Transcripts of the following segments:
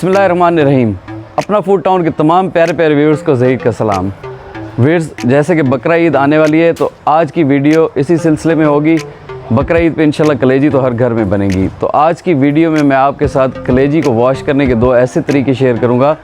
बिस्मिल्लाहिर्रहमानिर्रहीम। अपना food town के तमाम प्यारे प्यारे व्यूअर्स को ज़हीर का सलाम। व्यूअर्स, जैसे कि बकरा ईद आने वाली है तो आज की वीडियो इसी सिलसिले में होगी। बकरा ईद पे इंशाल्लाह कलेजी तो हर घर में बनेगी। तो आज की वीडियो में मैं आपके साथ कलेजी को वॉश करने के दो ऐसे तरीके शेयर करूँगा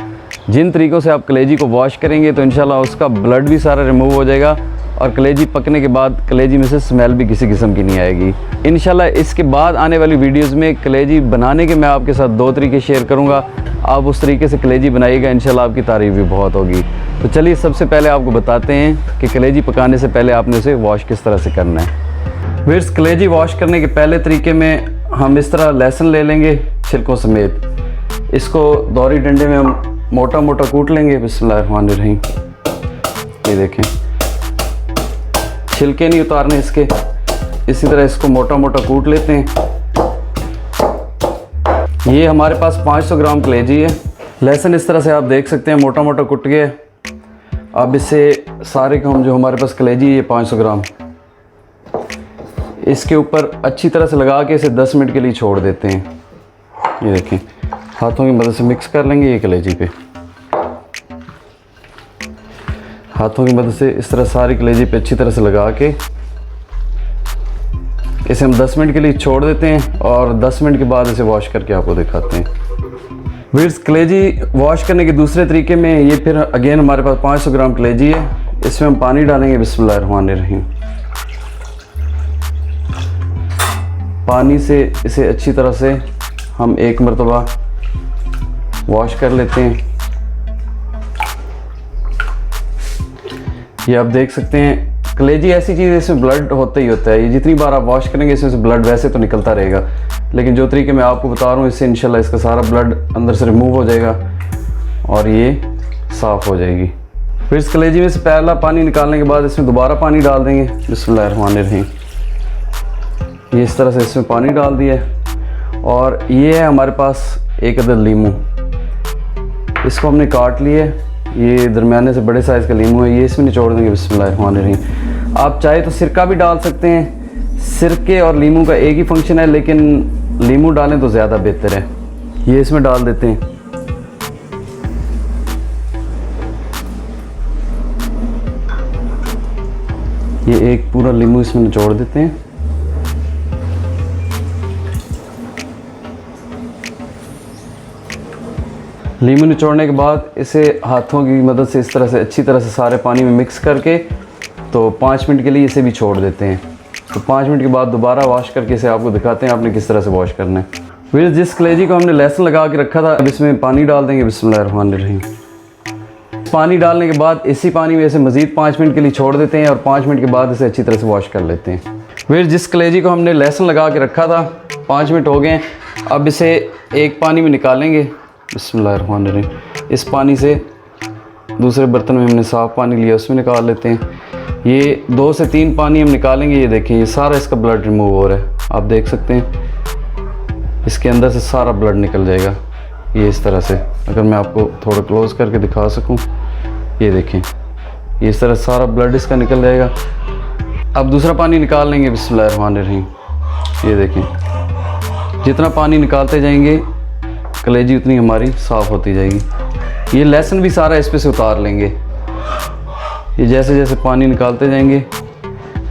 जिन तरीक़ों से आप कलेजी को वॉश करेंगे तो इंशाल्लाह उसका ब्लड भी सारा रिमूव हो जाएगा और कलेजी पकने के बाद कलेजी में से स्मेल भी किसी किस्म की नहीं आएगी। इंशाल्लाह इसके बाद आने वाली वीडियोस में कलेजी बनाने के मैं आपके साथ दो तरीके शेयर करूंगा। आप उस तरीके से कलेजी बनाइएगा, इंशाल्लाह आपकी तारीफ़ भी बहुत होगी। तो चलिए सबसे पहले आपको बताते हैं कि कलेजी पकाने से पहले आपने उसे वॉश किस तरह से करना है। व्यूअर्स, कलेजी वॉश करने के पहले तरीके में हम इस तरह लहसुन ले लेंगे छिलकों समेत। इसको दौरी डंडे में हम मोटा मोटा कूट लेंगे। बिस्मिल्लाहिर्रहमानिर्रहीम। ये देखें, छिलके नहीं उतारने इसके। इसी तरह इसको मोटा मोटा कूट लेते हैं। ये हमारे पास 500 ग्राम कलेजी है। लहसुन इस तरह से आप देख सकते हैं मोटा मोटा कुट गया। अब इससे सारे को हम जो हमारे पास कलेजी है ये 500 ग्राम इसके ऊपर अच्छी तरह से लगा के इसे 10 मिनट के लिए छोड़ देते हैं। ये देखें, हाथों की मदद से मिक्स कर लेंगे। ये कलेजी पे हाथों की मदद से इस तरह सारी कलेजी पे अच्छी तरह से लगा के इसे हम 10 मिनट के लिए छोड़ देते हैं और 10 मिनट के बाद इसे वॉश करके आपको दिखाते हैं। व्यूअर्स, कलेजी वॉश करने के दूसरे तरीके में ये फिर अगेन हमारे पास 500 ग्राम कलेजी है। इसमें हम पानी डालेंगे। बिस्मिल्लाहिर्रहमानिर्रहीम। पानी से इसे अच्छी तरह से हम एक मरतबा वॉश कर लेते हैं। ये आप देख सकते हैं कलेजी ऐसी चीज़ है, इसमें ब्लड होता ही होता है। ये जितनी बार आप वॉश करेंगे इसमें से ब्लड वैसे तो निकलता रहेगा, लेकिन जो तरीके मैं आपको बता रहा हूँ इससे इंशाल्लाह इसका सारा ब्लड अंदर से रिमूव हो जाएगा और ये साफ़ हो जाएगी। फिर इस कलेजी में से पहला पानी निकालने के बाद इसमें दोबारा पानी डाल देंगे। बिस्मिल्लाहिर्रहमानिर्रहीम। ये इस तरह से इसमें पानी डाल दिया है और ये है हमारे पास एक अदद लीमू। इसको हमने काट लिया। ये दरमियाने से बड़े साइज़ का लीमू है, ये इसमें निचोड़ देंगे। बिस्मिल्लाहिर्रहमानिर्रहीम। आप चाहे तो सिरका भी डाल सकते हैं। सिरके और लीमू का एक ही फंक्शन है, लेकिन लीमू डालें तो ज़्यादा बेहतर है। ये इसमें डाल देते हैं। ये एक पूरा लीमू इसमें निचोड़ देते हैं। लीमू निचोड़ने के बाद इसे हाथों की मदद से इस तरह से अच्छी तरह से सारे पानी में मिक्स करके तो 5 मिनट के लिए इसे भी छोड़ देते हैं। तो 5 मिनट के बाद दोबारा वॉश करके इसे आपको दिखाते हैं आपने किस तरह से वॉश करना है। फिर जिस कलेजी को हमने लहसुन लगा के रखा था अब इसमें पानी डाल देंगे। बिस्मिल्लाहिर्रहमानिर्रहीम। पानी डालने के बाद इसी पानी में इसे मज़ीद 5 मिनट के लिए छोड़ देते हैं और 5 मिनट के बाद इसे अच्छी तरह से वॉश कर लेते हैं। फिर जिस कलेजी को हमने लहसुन लगा के रखा था 5 मिनट हो गए। अब इसे एक पानी में निकालेंगे। बिस्मिल्लाहिर्रहमानिर्रहीम। इस पानी से दूसरे बर्तन में हमने साफ़ पानी लिया उसमें निकाल लेते हैं। ये 2 से 3 पानी हम निकालेंगे। ये देखें, ये सारा इसका ब्लड रिमूव हो रहा है। आप देख सकते हैं इसके अंदर से सारा ब्लड निकल जाएगा। ये इस तरह से, अगर मैं आपको थोड़ा क्लोज करके दिखा सकूं, ये देखें, ये इस तरह सारा ब्लड इसका निकल जाएगा। अब दूसरा पानी निकाल लेंगे। बिस्मिल्लाहिर्रहमानिर्रहीम। ये देखें, जितना पानी निकालते जाएंगे कलेजी उतनी हमारी साफ़ होती जाएगी। ये लहसुन भी सारा इस पे से उतार लेंगे। ये जैसे जैसे पानी निकालते जाएंगे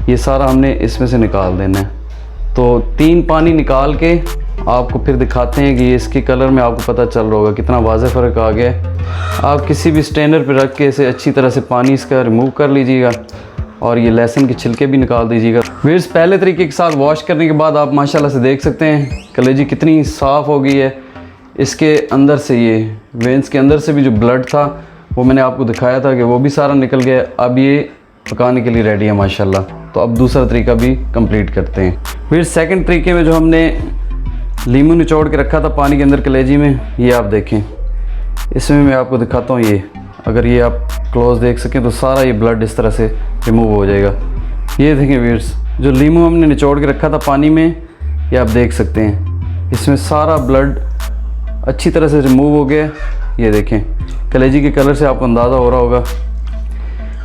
ये सारा हमने इसमें से निकाल देना है। तो 3 पानी निकाल के आपको फिर दिखाते हैं कि ये इसके कलर में आपको पता चल रहा होगा कितना वाज़ेह फ़र्क आ गया है। आप किसी भी स्ट्रेनर पर रख के इसे अच्छी तरह से पानी इसका रिमूव कर लीजिएगा और ये लहसुन के छिलके भी निकाल दीजिएगा। व्यूअर्स, पहले तरीके के साथ वॉश करने के बाद आप माशाल्लाह से देख सकते हैं कलेजी कितनी साफ़ हो गई है। इसके अंदर से ये वेंस के अंदर से भी जो ब्लड था वो मैंने आपको दिखाया था कि वो भी सारा निकल गया। अब ये पकाने के लिए रेडी है माशाल्लाह। तो अब दूसरा तरीका भी कंप्लीट करते हैं। फिर सेकंड तरीके में जो हमने लीमू निचोड़ के रखा था पानी के अंदर कलेजी में, ये आप देखें, इसमें मैं आपको दिखाता हूँ। ये अगर ये आप क्लोज देख सकें तो सारा ये ब्लड इस तरह से रिमूव हो जाएगा। ये देखें व्यूअर्स, जो लीमू हमने निचोड़ के रखा था पानी में, ये आप देख सकते हैं इसमें सारा ब्लड अच्छी तरह से रिमूव हो गया। ये देखें, कलेजी के कलर से आपको अंदाज़ा हो रहा होगा।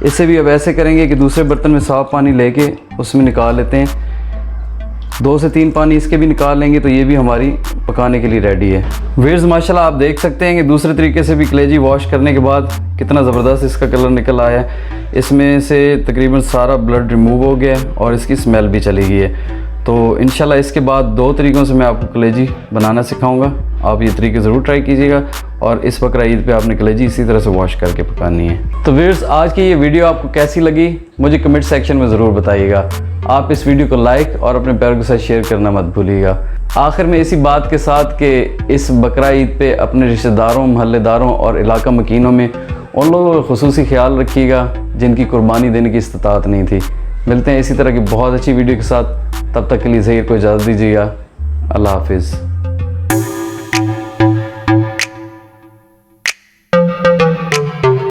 इसे भी अब ऐसे करेंगे कि दूसरे बर्तन में साफ़ पानी लेके उसमें निकाल लेते हैं। 2 से 3 पानी इसके भी निकाल लेंगे तो ये भी हमारी पकाने के लिए रेडी है। व्यूअर्स माशाल्लाह आप देख सकते हैं कि दूसरे तरीके से भी कलेजी वॉश करने के बाद कितना ज़बरदस्त इसका कलर निकल आया है। इसमें से तकरीबन सारा ब्लड रिमूव हो गया है और इसकी स्मेल भी चली गई है। तो इंशाल्लाह इसके बाद 2 तरीक़ों से मैं आपको कलेजी बनाना सिखाऊंगा। आप ये तरीके ज़रूर ट्राई कीजिएगा और इस बकरा ईद पे आपने कलेजी इसी तरह से वॉश करके पकानी है। तो व्यूअर्स आज की ये वीडियो आपको कैसी लगी मुझे कमेंट सेक्शन में ज़रूर बताइएगा। आप इस वीडियो को लाइक और अपने प्यार के साथ शेयर करना मत भूलिएगा। आखिर में इसी बात के साथ कि इस बकरा ईद पे अपने रिश्तेदारों, महल्लेदारों और इलाका मकीनों में उन लोगों का खुसूसी ख्याल रखिएगा जिनकी कुर्बानी देने की इस्तिताअत नहीं थी। मिलते हैं इसी तरह की बहुत अच्छी वीडियो के साथ, तब तक के लिए ज़हीर को इजाज़त दीजिएगा। अल्लाह हाफिज़।